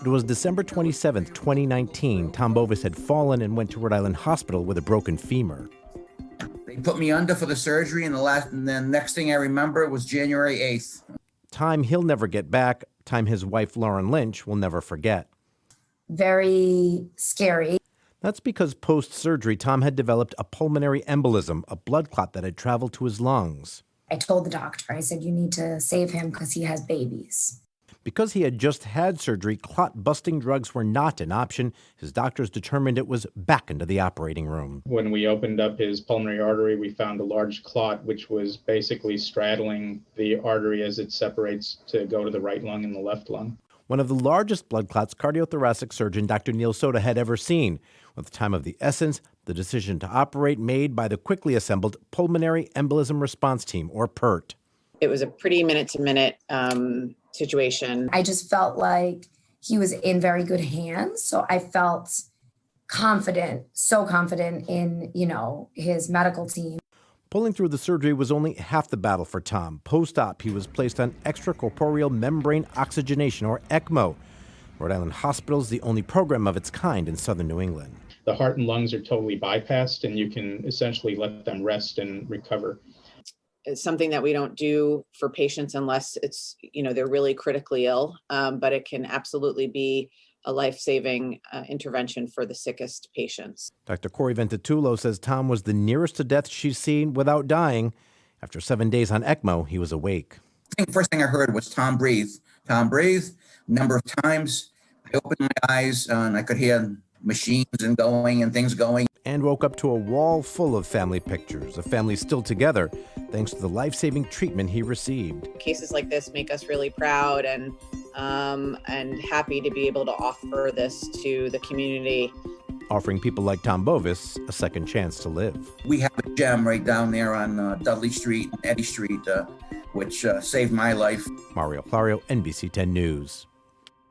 It was December 27th, 2019. Tom Bovis had fallen and went to Rhode Island Hospital with a broken femur. They put me under for the surgery, and then next thing I remember was January 8th. Time he'll never get back, time his wife Lauren Lynch will never forget. Very scary. That's because post-surgery, Tom had developed a pulmonary embolism, a blood clot that had traveled to his lungs. I told the doctor, I said, you need to save him because he has babies. Because he had just had surgery, clot-busting drugs were not an option. His doctors determined it was back into the operating room. When we opened up his pulmonary artery, we found a large clot, which was basically straddling the artery as it separates to go to the right lung and the left lung. One of the largest blood clots cardiothoracic surgeon Dr. Neil Soda had ever seen. With the time of the essence, the decision to operate made by the quickly assembled Pulmonary Embolism Response Team, or PERT. It was a pretty minute-to-minute situation. I just felt like he was in very good hands. So I felt confident, so confident in, his medical team. Pulling through the surgery was only half the battle for Tom. Post-op, he was placed on extracorporeal membrane oxygenation, or ECMO. Rhode Island Hospital is the only program of its kind in southern New England. The heart and lungs are totally bypassed, and you can essentially let them rest and recover. It's something that we don't do for patients unless it's, they're really critically ill, but it can absolutely be a life-saving intervention for the sickest patients. Dr. Corey Ventitulo says Tom was the nearest to death she's seen without dying. After 7 days on ECMO, he was awake. First thing I heard was Tom breathe. Tom breathe. A number of times I opened my eyes and I could hear machines and going and things going. And woke up to a wall full of family pictures, a family still together, thanks to the life-saving treatment he received. Cases like this make us really proud and happy to be able to offer this to the community. Offering people like Tom Bovis a second chance to live. We have a gem right down there on Dudley Street and Eddy Street, which saved my life. Mario HILARIO, NBC 10 News.